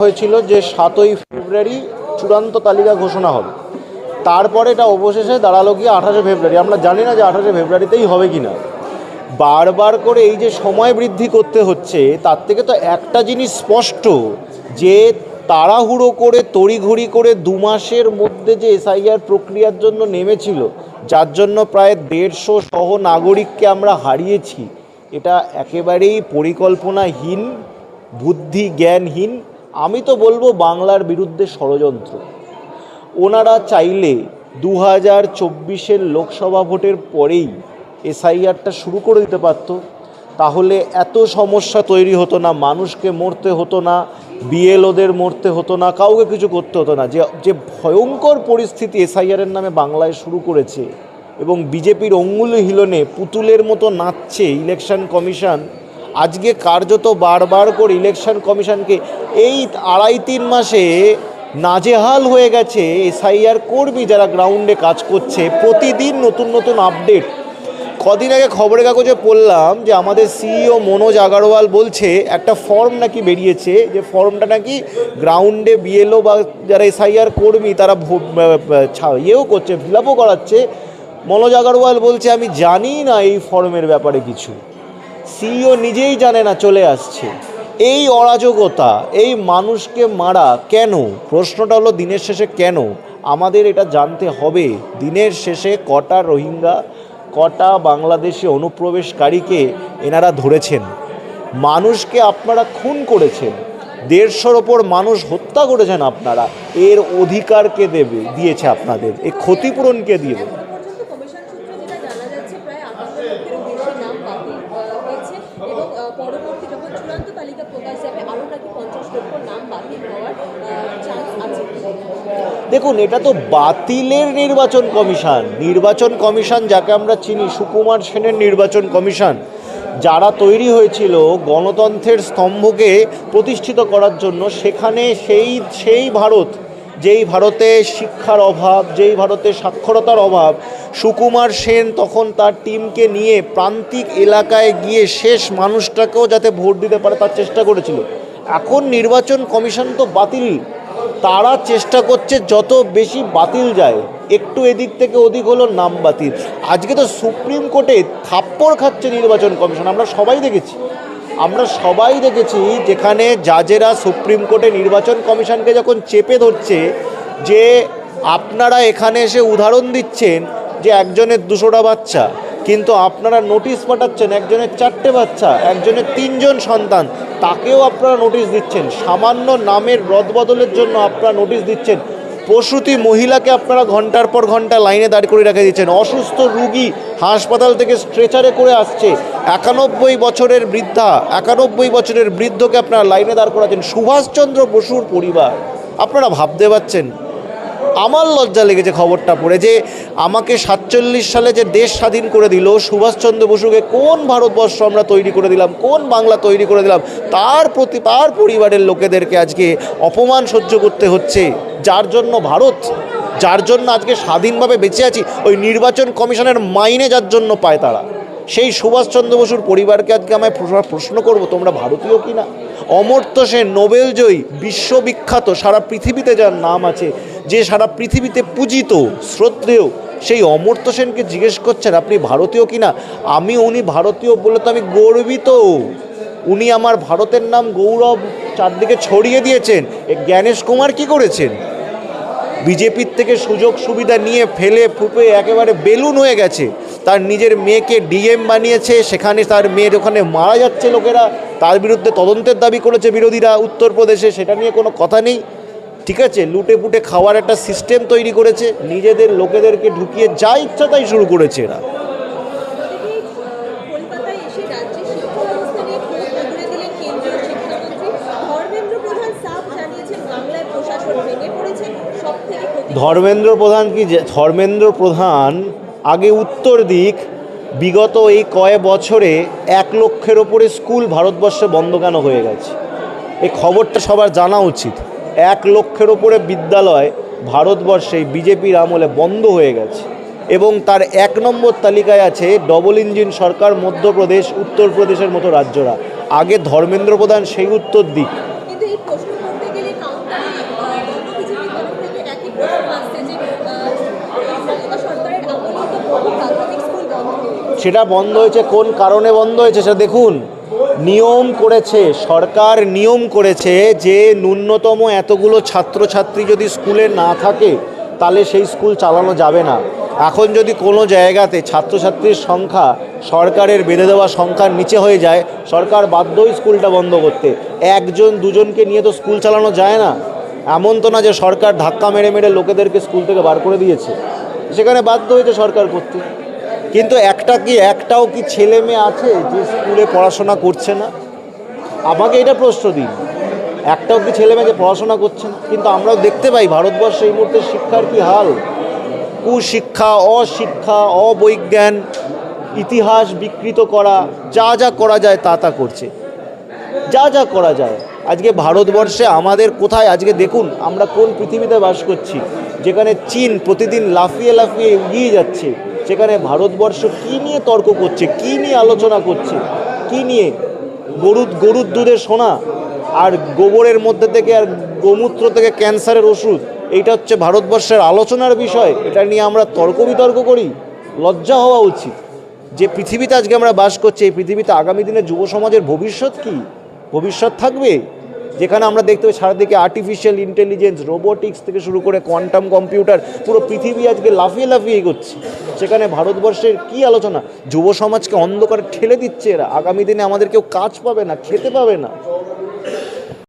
হয়েছিল যে 7ই ফেব্রুয়ারি চূড়ান্ত তালিকা ঘোষণা হবে। তারপরে এটা অবশেষে দাঁড়ালো গিয়ে 28শে ফেব্রুয়ারি। আমরা জানি না যে 28শে ফেব্রুয়ারিতেই হবে কি না। বারবার করে এই যে সময় বৃদ্ধি করতে হচ্ছে, তার থেকে তো একটা জিনিস স্পষ্ট যে তাড়াহুড়ো করে তড়িঘড়ি করে 2 মাসের মধ্যে যে এসআইআর প্রক্রিয়ার জন্য নেমেছিল, যার জন্য প্রায় 150 সহ নাগরিককে আমরা হারিয়েছি, এটা একেবারেই পরিকল্পনাহীন, বুদ্ধি জ্ঞানহীন। আমি তো বলবো বাংলার বিরুদ্ধে ষড়যন্ত্র। ওনারা চাইলে 2024-এর লোকসভা ভোটের পরেই এসআইআরটা শুরু করে দিতে পারত, তাহলে এত সমস্যা তৈরি হতো না, মানুষকে মরতে হতো না, বিএলওদের মরতে হতো না, কাউকে কিছু করতে হতো না। যে ভয়ঙ্কর পরিস্থিতি এসআইআরের নামে বাংলায় শুরু করেছে এবং বিজেপির অঙ্গুলি হিলনে পুতুলের মতো নাচছে ইলেকশন কমিশন। আজকে কার্যত বারবার করে ইলেকশন কমিশনকে এই 2.5-3 মাসে নাজেহাল হয়ে গেছে এসআইআর কর্মী যারা গ্রাউন্ডে কাজ করছে। প্রতিদিন নতুন নতুন আপডেট। কদিন আগে খবরের কাগজে পড়লাম যে আমাদের সিইও মনোজ আগরওয়াল বলছে একটা ফর্ম নাকি বেরিয়েছে, যে ফর্মটা নাকি গ্রাউন্ডে বিএলও বা যারা এসআইআর কর্মী তারা ইয়েও করছে, ফিল আপও করাচ্ছে। মনোজ আগরওয়াল বলছে আমি জানি না এই ফর্মের ব্যাপারে কিছু, সিইও নিজেই জানে না, চলে আসছে। এই অরাজকতা, এই মানুষকে মারা কেন? প্রশ্নটা হলো দিনের শেষে কেন আমাদের এটা জানতে হবে। দিনের শেষে কটা রোহিঙ্গা, কটা বাংলাদেশি অনুপ্রবেশকারীকে এনারা ধরেছেন, মানুষকে আপনারা খুন করেছেন, 150-র ওপর মানুষ হত্যা করেছেন আপনারা। এর অধিকারকে দিয়েছে আপনাদের, এই ক্ষতিপূরণকে দিবে। দেখুন, এটা তো বাতিলের নির্বাচন কমিশন যাকে আমরা চিনি, সুকুমার সেনের নির্বাচন কমিশন, যারা তৈরি হয়েছিল গণতন্ত্রের স্তম্ভকে প্রতিষ্ঠিত করার জন্য। সেখানে সেই ভারত, যেই ভারতে শিক্ষার অভাব, যেই ভারতে সাক্ষরতার অভাব, সুকুমার সেন তখন তার টিমকে নিয়ে প্রান্তিক এলাকায় গিয়ে শেষ মানুষটাকেও যাতে ভোট দিতে পারে তার চেষ্টা করেছিল। এখন নির্বাচন কমিশন তো বাতিল, তারা চেষ্টা করছে যত বেশি বাতিল যায়, একটু এদিক থেকে ওদিক হলো নাম বাতিল। আজকে তো সুপ্রিম কোর্টে থাপ্পড় খাচ্ছে নির্বাচন কমিশন, আমরা সবাই দেখেছি যেখানে জাজেরা সুপ্রিম কোর্টে নির্বাচন কমিশনকে যখন চেপে ধরছে যে আপনারা এখানে এসে উদাহরণ দিচ্ছেন যে একজনের 200টা বাচ্চা, কিন্তু আপনারা নোটিশ পাঠাচ্ছেন একজনের 4টে বাচ্চা, একজনের 3 জন সন্তান, তাকেও আপনারা নোটিশ দিচ্ছেন। সামান্য নামের রদবদলের জন্য আপনারা নোটিশ দিচ্ছেন। প্রসূতি মহিলাকে আপনারা ঘন্টার পর ঘন্টা লাইনে দাঁড় করে রেখে দিচ্ছেন। অসুস্থ রুগী হাসপাতাল থেকে স্ট্রেচারে করে আসছে, 91 বছরের বৃদ্ধকে আপনারা লাইনে দাঁড় করাচ্ছেন। সুভাষচন্দ্র বসুর পরিবার, আপনারা ভাবতে পারছেন? আমার লজ্জা লেগেছে খবরটা পড়ে, যে আমাকে 47 সালে যে দেশ স্বাধীন করে দিল সুভাষচন্দ্র বসুকে কোন ভারতবর্ষ আমরা তৈরি করে দিলাম, কোন বাংলা তৈরি করে দিলাম, তার পরিবারের লোকেদেরকে আজকে অপমান সহ্য করতে হচ্ছে। যার জন্য আজকে স্বাধীনভাবে বেঁচে আছি, ওই নির্বাচন কমিশনের মাইনে যার জন্য পায় তারা, সেই সুভাষচন্দ্র বসুর পরিবারকে আজকে আমায় প্রশ্ন করব তোমরা ভারতীয় কি না? অমর্ত্য সেন নোবেলজয়ী, বিশ্ববিখ্যাত, সারা পৃথিবীতে যার নাম আছে, যে সারা পৃথিবীতে পূজিত শ্রদ্ধেয়, সেই অমর্ত্য সেনকে জিজ্ঞেস করছেন আপনি ভারতীয় কি না? উনি ভারতীয় বলে তো আমি গর্বিত। উনি আমার ভারতের নাম গৌরব চারদিকে ছড়িয়ে দিয়েছেন। জ্ঞানেশ কুমার কি করেছেন? বিজেপির থেকে সুযোগ সুবিধা নিয়ে ফেলে ফুপে একেবারে বেলুন হয়ে গেছে। তার নিজের মেয়েকে ডিএম বানিয়েছে, সেখানে তার মেয়ের ওখানে মারা যাচ্ছে লোকেরা, তার বিরুদ্ধে তদন্তের দাবি করেছে বিরোধীরা উত্তরপ্রদেশে, সেটা নিয়ে কোনো কথা নেই। ঠিক আছে, লুটে পুটে খাওয়ার একটা সিস্টেম তৈরি করেছে, নিজেদের লোকেদেরকে ঢুকিয়ে যা ইচ্ছা তাই শুরু করেছে এরা। ধর্মেন্দ্র প্রধান আগে উত্তর দিক, বিগত এই কয়েক বছরে 1 লক্ষের ওপরে স্কুল ভারতবর্ষে বন্ধ কেন হয়ে গেছে, এই খবরটা সবার জানা উচিত। 1 লক্ষের ওপরে বিদ্যালয় ভারতবর্ষে বিজেপির আমলে বন্ধ হয়ে গেছে, এবং তার 1 নম্বর তালিকায় আছে ডবল ইঞ্জিন সরকার, মধ্যপ্রদেশ, উত্তরপ্রদেশের মতো রাজ্যরা। আগে ধর্মেন্দ্র প্রধান সেই উত্তর দিক। সেটা বন্ধ হয়েছে কোন কারণে বন্ধ হয়েছে সেটা দেখুন। নিয়ম করেছে সরকার, নিয়ম করেছে যে ন্যূনতম এতগুলো ছাত্রছাত্রী যদি স্কুলে না থাকে তাহলে সেই স্কুল চালানো যাবে না। এখন যদি কোনো জায়গাতে ছাত্রছাত্রীর সংখ্যা সরকারের বেঁধে দেওয়া সংখ্যার নিচে হয়ে যায়, সরকার বাধ্যই স্কুলটা বন্ধ করতে। একজন দুজনকে নিয়ে তো স্কুল চালানো যায় না। এমন তো না যে সরকার ধাক্কা মেরে মেরে লোকেদেরকে স্কুল থেকে বার করে দিয়েছে, সেখানে বাধ্য হয়েছে সরকার করতে। কিন্তু একটাও কি ছেলে মেয়ে আছে যে স্কুলে পড়াশোনা করছে না? আমাকে এটা প্রশ্ন দিন, একটাও কি ছেলে মেয়ে যে পড়াশোনা করছে না? কিন্তু আমরাও দেখতে পাই ভারতবর্ষে এই মুহূর্তে শিক্ষার কি হাল। কুশিক্ষা, অশিক্ষা, অবৈজ্ঞান, ইতিহাস বিকৃত করা, যা যা করা যায় তা করছে, যা যা করা যায়। আজকে ভারতবর্ষে আমাদের কোথায়, আজকে দেখুন আমরা কোন পৃথিবীতে বাস করছি, যেখানে চীন প্রতিদিন লাফিয়ে লাফিয়ে এগিয়ে যাচ্ছে, সেখানে ভারতবর্ষ কী নিয়ে তর্ক করছে, কী নিয়ে আলোচনা করছে, কী নিয়ে? গরুর দুধে সোনা আর গোবরের মধ্যে থেকে আর গোমূত্র থেকে ক্যান্সারের ওষুধ, এইটা হচ্ছে ভারতবর্ষের আলোচনার বিষয়। এটা নিয়ে আমরা তর্ক বিতর্ক করি, লজ্জা হওয়া উচিত। যে পৃথিবীতে আজকে আমরা বাস করছি, এই পৃথিবীতে আগামী দিনে যুব সমাজের ভবিষ্যৎ কী? ভবিষ্যৎ থাকবে যেখানে আমরা দেখতে পাই সারাদিকে আর্টিফিশিয়াল ইন্টেলিজেন্স, রোবোটিক্স থেকে শুরু করে কোয়ান্টাম কম্পিউটার, পুরো পৃথিবী আজকে লাফিয়ে লাফিয়ে এগোচ্ছে। সেখানে ভারতবর্ষের কী আলোচনা? যুব সমাজকে অন্ধকারে ঠেলে দিচ্ছে এরা। আগামী দিনে আমাদের কেউ কাজ পাবে না, খেতে পাবে না।